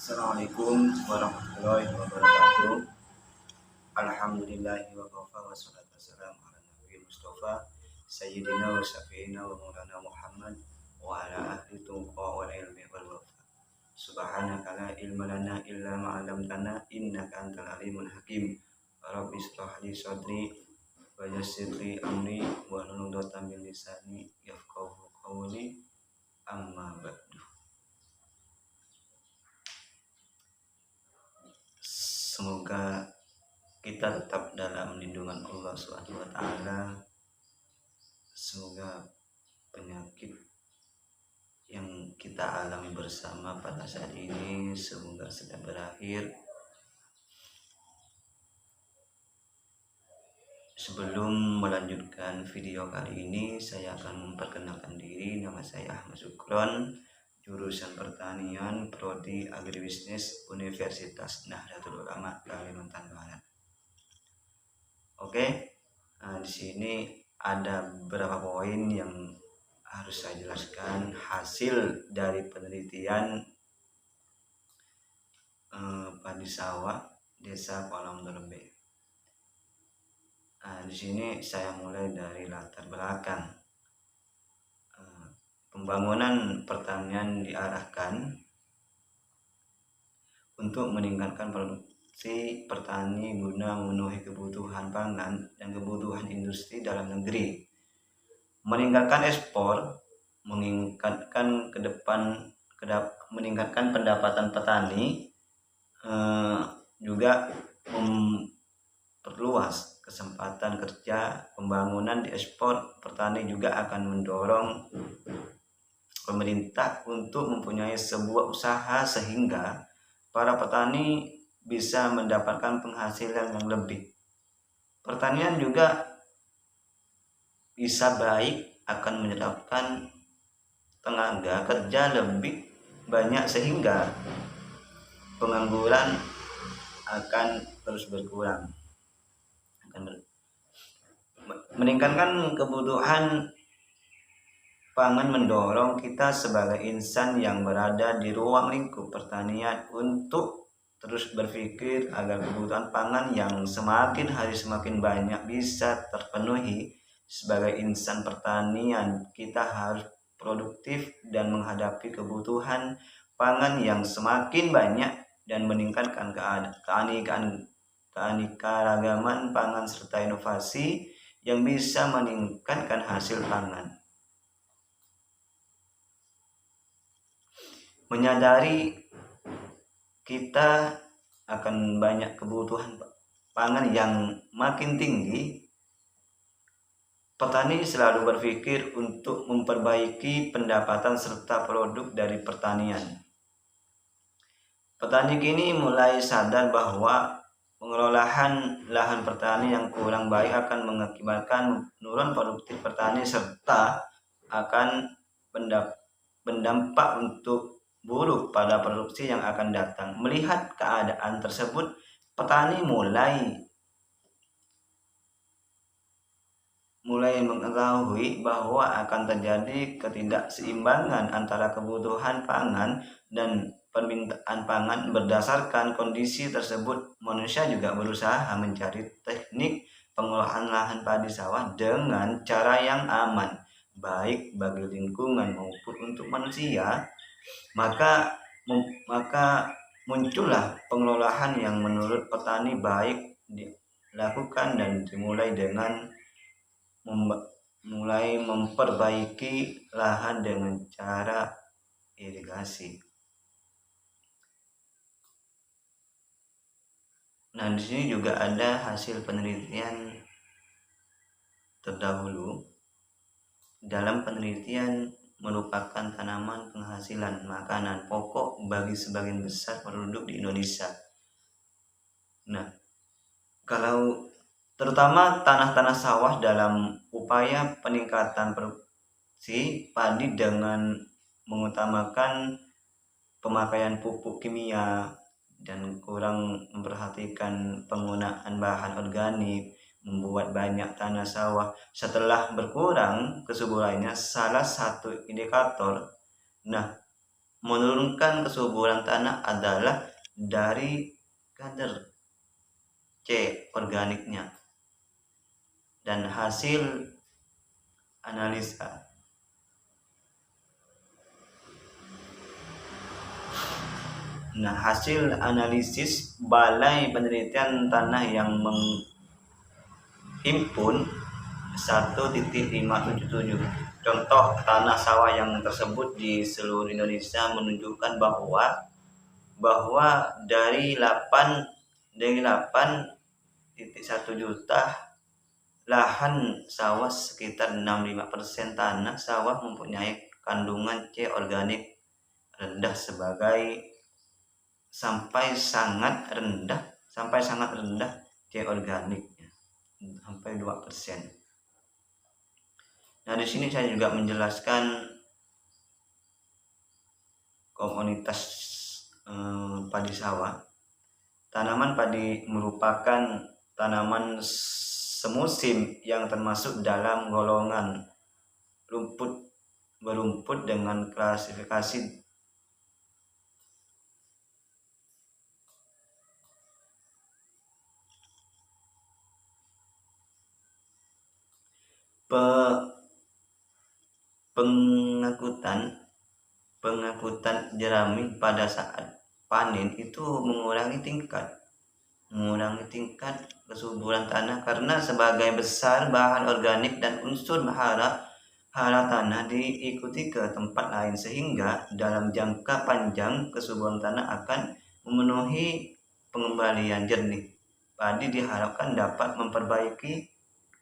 Assalamualaikum warahmatullahi wabarakatuh. Alhamdulillahi wa kafa wa salatu wassalamu ala nabiyil mustafa sayyidina wa syafi'ina wa maulana Muhammad wa ala ahli tuqa wal ilmi wal wafa. Subhanaka la ilma lana illa ma 'allamtana innaka antal alimul hakim. Rabbi shrah li sadri wa yassir li amri wa hlul 'uqdatam min lisani yafqahu qawli. Amma ba'du. Semoga kita tetap dalam lindungan Allah Subhanahu wa taala. Semoga penyakit yang kita alami bersama pada saat ini semoga segera berakhir. Sebelum melanjutkan video kali ini, saya akan memperkenalkan diri. Nama saya Ahmad Sukron, jurusan Pertanian, Prodi Agribisnis, Universitas Nahdlatul Ulama, Kalimantan Barat. Oke, di sini ada beberapa poin yang harus saya jelaskan hasil dari penelitian padi sawah Desa Kolam Derbe. Di sini saya mulai dari latar belakang. Pembangunan pertanian diarahkan untuk meningkatkan produksi petani guna memenuhi kebutuhan pangan dan kebutuhan industri dalam negeri, meningkatkan ekspor, meningkatkan meningkatkan pendapatan petani, juga memperluas kesempatan kerja. Pembangunan di ekspor petani juga akan mendorong pemerintah untuk mempunyai sebuah usaha sehingga para petani bisa mendapatkan penghasilan yang lebih. Pertanian juga bisa baik akan menyerapkan tenaga kerja lebih banyak sehingga pengangguran akan terus berkurang. Meningkatkan kebutuhan pangan mendorong kita sebagai insan yang berada di ruang lingkup pertanian untuk terus berpikir agar kebutuhan pangan yang semakin hari semakin banyak bisa terpenuhi. Sebagai insan pertanian, kita harus produktif dan menghadapi kebutuhan pangan yang semakin banyak dan meningkatkan keanekaragaman pangan serta inovasi yang bisa meningkatkan hasil pangan. Menyadari kita akan banyak kebutuhan pangan yang makin tinggi, petani selalu berpikir untuk memperbaiki pendapatan serta produk dari pertanian. Petani kini mulai sadar bahwa pengelolaan lahan pertanian yang kurang baik akan mengakibatkan penurunan produktif petani serta akan berdampak untuk buruk pada produksi yang akan datang. Melihat keadaan tersebut, petani mulai mengetahui bahwa akan terjadi ketidakseimbangan antara kebutuhan pangan dan permintaan pangan. Berdasarkan kondisi tersebut, manusia juga berusaha mencari teknik pengolahan lahan padi sawah dengan cara yang aman, baik bagi lingkungan maupun untuk manusia. Maka muncullah pengelolaan yang menurut petani baik dilakukan dan dimulai dengan mulai memperbaiki lahan dengan cara irigasi. Nah, di sini juga ada hasil penelitian terdahulu. Dalam penelitian merupakan tanaman penghasilan makanan pokok bagi sebagian besar penduduk di Indonesia. Nah, kalau terutama tanah-tanah sawah dalam upaya peningkatan produksi padi dengan mengutamakan pemakaian pupuk kimia dan kurang memperhatikan penggunaan bahan organik, membuat banyak tanah sawah setelah berkurang kesuburannya. Salah satu indikator menurunkan kesuburan tanah adalah dari kadar C organiknya. Dan hasil analisa hasil analisis Balai Penelitian Tanah yang menghimpun 1.577 contoh tanah sawah yang tersebut di seluruh Indonesia menunjukkan bahwa dari 8,1 juta lahan sawah sekitar 65% tanah sawah mempunyai kandungan C organik rendah sampai sangat rendah C organiknya sampai 2%. Nah, di sini saya juga menjelaskan komunitas padi sawah. Tanaman padi merupakan tanaman semusim yang termasuk dalam golongan berumput dengan klasifikasi pengangkutan jerami pada saat panen itu mengurangi tingkat kesuburan tanah karena sebagai besar bahan organik dan unsur hara tanah diikuti ke tempat lain, sehingga dalam jangka panjang kesuburan tanah akan memenuhi pengembalian jernih. Padi diharapkan dapat memperbaiki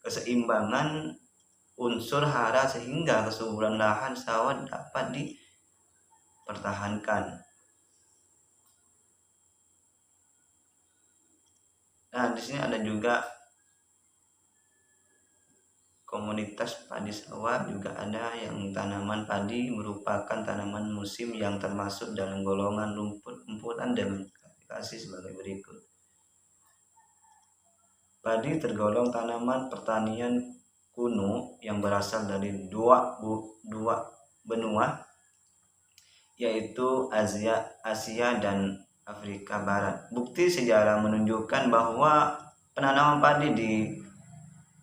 keseimbangan unsur hara sehingga kesuburan lahan sawah dapat dipertahankan. Nah, di sini ada juga komunitas padi sawah, juga ada yang tanaman padi merupakan tanaman musim yang termasuk dalam golongan rumput-rumputan dengan klasifikasi sebagai berikut. Padi tergolong tanaman pertanian kuno yang berasal dari dua benua, yaitu Asia dan Afrika Barat. Bukti sejarah menunjukkan bahwa penanaman padi di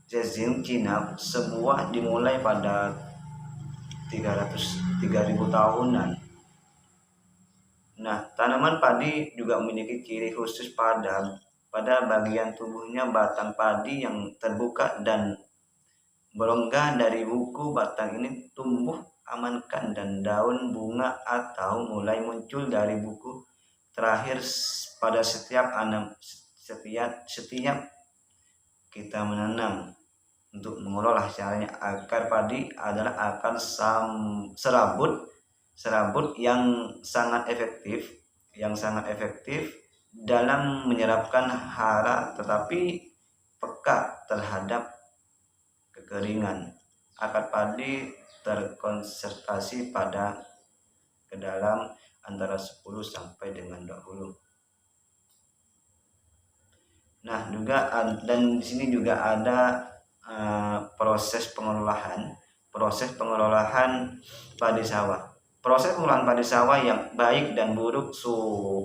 Zhejiang, Cina dimulai pada 3.000 tahunan. Nah, tanaman padi juga memiliki ciri khusus pada bagian tubuhnya batang padi yang terbuka dan berongga dari buku batang ini tumbuh amankan dan daun bunga atau mulai muncul dari buku terakhir pada setiap kita menanam. Untuk mengolah caranya, akar padi adalah akar serabut yang sangat efektif dalam menyerapkan hara tetapi peka terhadap kekeringan. Akar padi terkonsentrasi ke dalam antara 10 sampai dengan 20. Nah, juga dan di sini juga ada proses pengolahan padi sawah. Proses pengolahan padi sawah yang baik dan buruk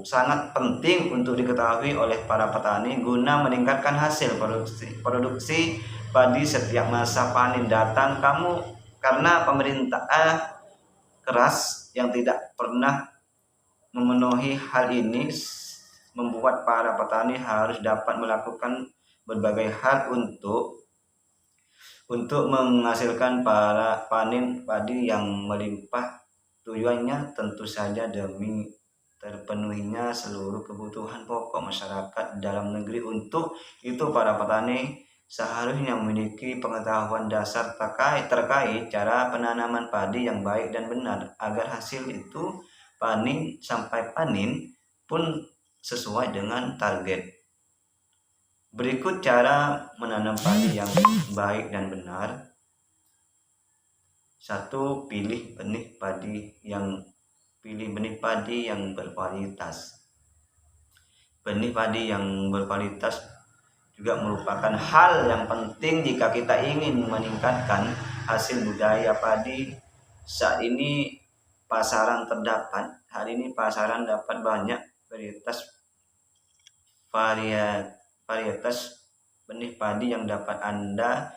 sangat penting untuk diketahui oleh para petani guna meningkatkan hasil produksi padi setiap masa panen datang. Karena pemerintah keras yang tidak pernah memenuhi hal ini membuat para petani harus dapat melakukan berbagai hal untuk menghasilkan para panen padi yang melimpah. Tujuannya tentu saja demi terpenuhinya seluruh kebutuhan pokok masyarakat dalam negeri. Untuk itu para petani seharusnya memiliki pengetahuan dasar terkait cara penanaman padi yang baik dan benar agar hasil itu sampai panen pun sesuai dengan target. Berikut cara menanam padi yang baik dan benar. 1. Pilih benih padi yang berkualitas. Benih padi yang berkualitas juga merupakan hal yang penting jika kita ingin meningkatkan hasil budaya padi. Saat ini pasaran terdapat. Hari ini pasaran dapat banyak varietas benih padi yang dapat Anda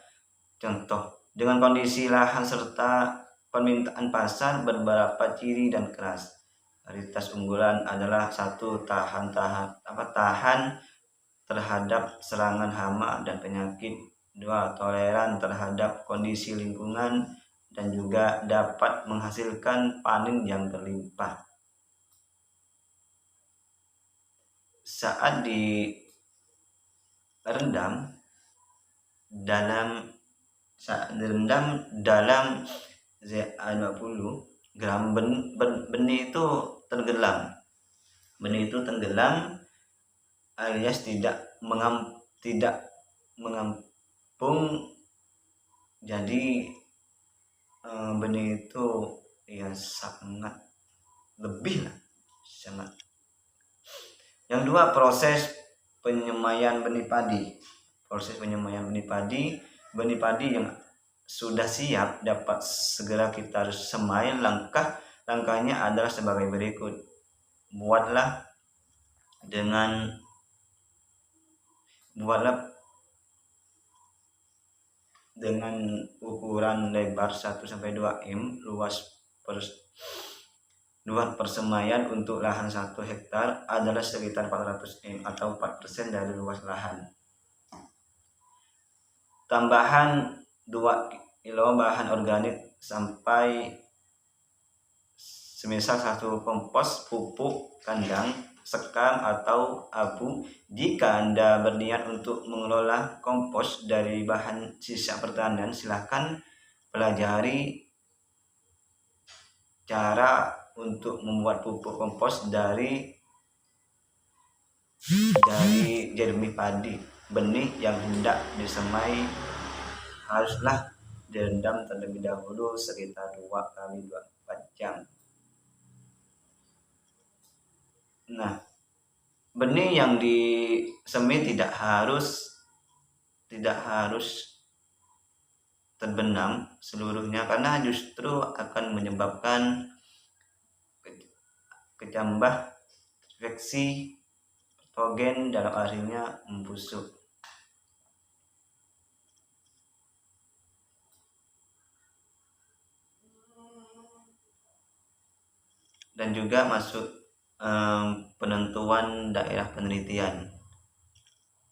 contoh. Dengan kondisi lahan serta permintaan pasar beberapa ciri dan keras. Varietas unggulan adalah satu, tahan terhadap serangan hama dan penyakit. 2, toleran terhadap kondisi lingkungan dan juga dapat menghasilkan panen yang berlimpah. Saat direndam dalam Za20 gram benih itu tenggelam. Benih itu tenggelam alias tidak mengampung. Jadi benih itu ya sangat lebih lah, sangat. Yang 2, proses penyemaian benih padi. Proses penyemaian benih padi yang sudah siap dapat segera kita harus semai. Langkahnya adalah sebagai berikut. Buatlah dengan ukuran lebar 1-2 mm, luas persemaian untuk lahan 1 hektar adalah sekitar 400 mm atau 4% dari luas lahan. Tambahan 2 kilo bahan organik sampai semisal 1 kompos, pupuk kandang, sekam atau abu. Jika Anda berniat untuk mengelola kompos dari bahan sisa pertanian, silakan pelajari cara untuk membuat pupuk kompos dari jermi padi. Benih yang hendak disemai haruslah direndam terlebih dahulu sekitar 2x24 jam. Nah, benih yang disemai tidak harus terbenam seluruhnya, karena justru akan menyebabkan kecambah infeksi patogen, dalam akhirnya membusuk. Dan juga masuk penentuan daerah penelitian.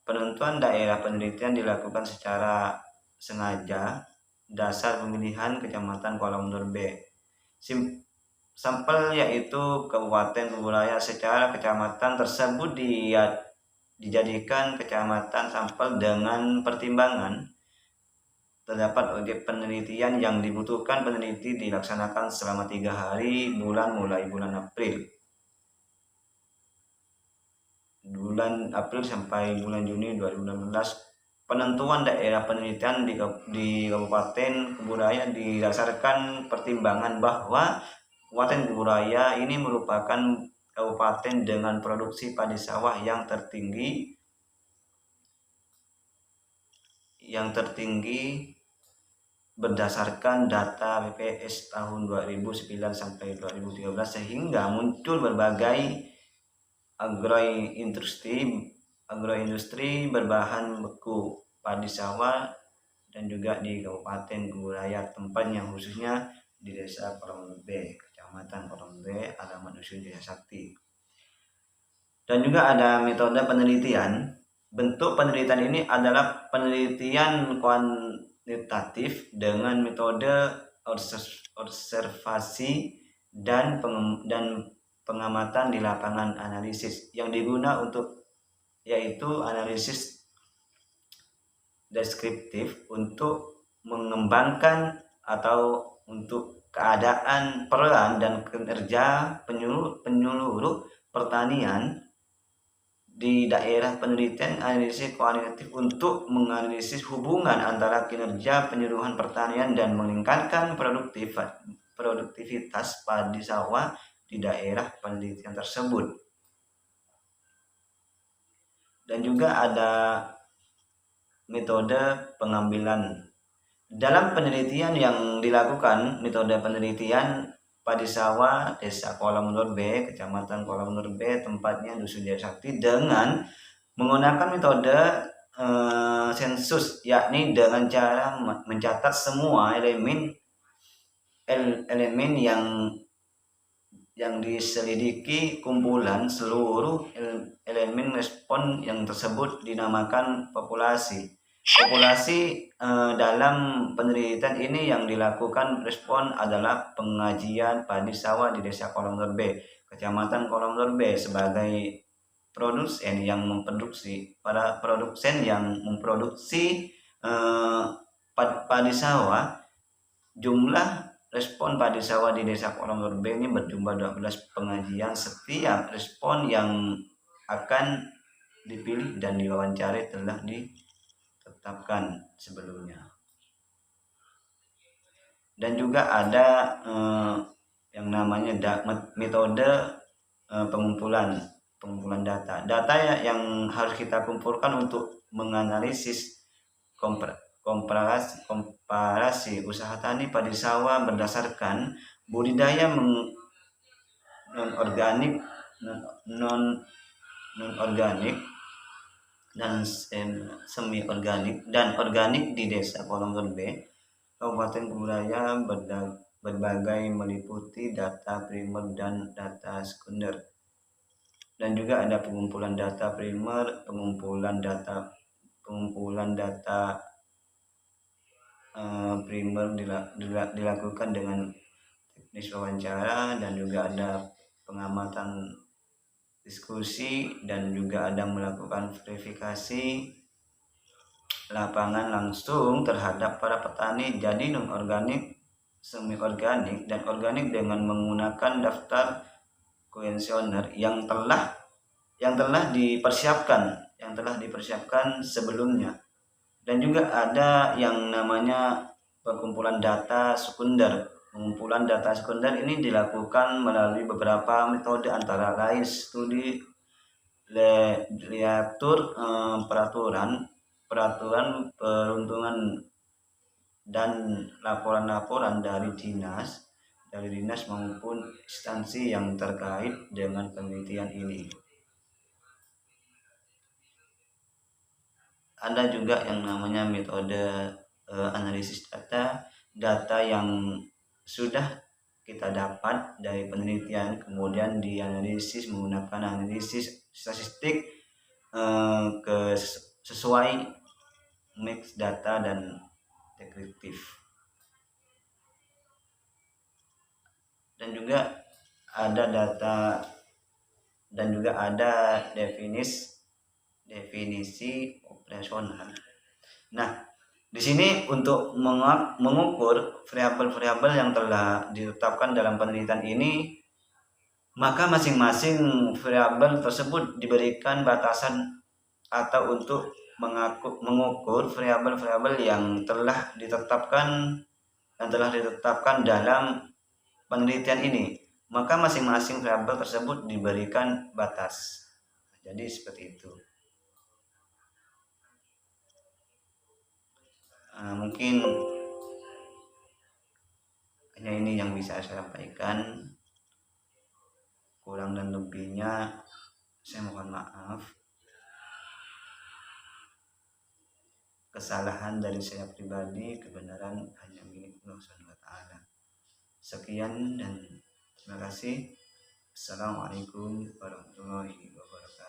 Penentuan daerah penelitian dilakukan secara sengaja. Dasar pemilihan kecamatan kuala mundur B. Sampel yaitu kabupaten wilayah. Secara kecamatan tersebut dijadikan kecamatan sampel dengan pertimbangan terdapat objek penelitian yang dibutuhkan peneliti dilaksanakan selama 3 hari mulai bulan April sampai bulan Juni 2016. Penentuan daerah penelitian di Kabupaten Kuburaya didasarkan pertimbangan bahwa Kabupaten Kuburaya ini merupakan kabupaten dengan produksi padi sawah yang tertinggi berdasarkan data BPS tahun 2009 sampai 2013, sehingga muncul berbagai agroindustri berbahan beku padi sawah dan juga di Kabupaten Kuburaya, tempatnya khususnya di Desa Korong B, Kecamatan Korong B, alamat Dusun Jaya Sakti. Dan juga ada metode penelitian. Bentuk penelitian ini adalah penelitian kuantitatif dengan metode observasi dan pengamatan di lapangan. Analisis yang diguna yaitu analisis deskriptif untuk mengembangkan atau untuk keadaan peran dan kinerja penyeluruh pertanian di daerah penelitian. Analisis kualitatif untuk menganalisis hubungan antara kinerja penyeluruhan pertanian dan meningkatkan produktivitas padi sawah di daerah penelitian tersebut. Dan juga ada metode pengambilan. Dalam penelitian yang dilakukan, metode penelitian Padisawa, Desa Kolam Lur B, Kecamatan Kolam Lur B, tempatnya Dusun Jaya Sakti, dengan menggunakan metode sensus, yakni dengan cara mencatat semua elemen yang diselidiki, kumpulan seluruh elemen respon yang tersebut dinamakan populasi. Populasi dalam penelitian ini yang dilakukan respon adalah pengajian padi sawah di Desa Kolam Lur B, Kecamatan Kolam Lur B, sebagai produsen yang memproduksi padi sawah. Jumlah respon padi sawah di Desa Kolam Lur B ini berjumlah 12 pengajian. Setiap respon yang akan dipilih dan diwawancari telah ditetapkan sebelumnya. Dan juga ada yang namanya metode pengumpulan data. Data yang harus kita kumpulkan untuk menganalisis komparasi usaha tani padi sawah berdasarkan budidaya non-organik dan semi organik dan organik di Desa Kolam Lur B, Kabupaten Kuburaya, berbagai meliputi data primer dan data sekunder. Dan juga ada pengumpulan data primer, pengumpulan data primer dilakukan dengan teknis wawancara, dan juga ada pengamatan diskusi, dan juga ada melakukan verifikasi lapangan langsung terhadap para petani. Jadi non-organik, semi organik, dan organik dengan menggunakan daftar kuesioner yang telah dipersiapkan sebelumnya. Dan juga ada yang namanya pengumpulan data sekunder. Pengumpulan data sekunder ini dilakukan melalui beberapa metode, antara lain studi liatur, peraturan peruntungan, dan laporan-laporan dari dinas maupun instansi yang terkait dengan penelitian ini. Ada juga yang namanya metode analisis data yang sudah kita dapat dari penelitian, kemudian dianalisis menggunakan analisis statistik sesuai mix data dan deskriptif. Dan juga ada data, dan juga ada definisi operasional. Nah, di sini untuk mengukur variabel-variabel yang telah ditetapkan dalam penelitian ini, maka masing-masing variabel tersebut diberikan batasan atau untuk mengukur variabel-variabel yang telah ditetapkan dalam penelitian ini, maka masing-masing variabel tersebut diberikan batas. Jadi seperti itu. Mungkin hanya ini yang bisa saya sampaikan. Kurang dan lebihnya saya mohon maaf. Kesalahan dari saya pribadi, kebenaran hanya milik Allah Subhanahu wa taala. Sekian dan terima kasih. Assalamualaikum warahmatullahi wabarakatuh.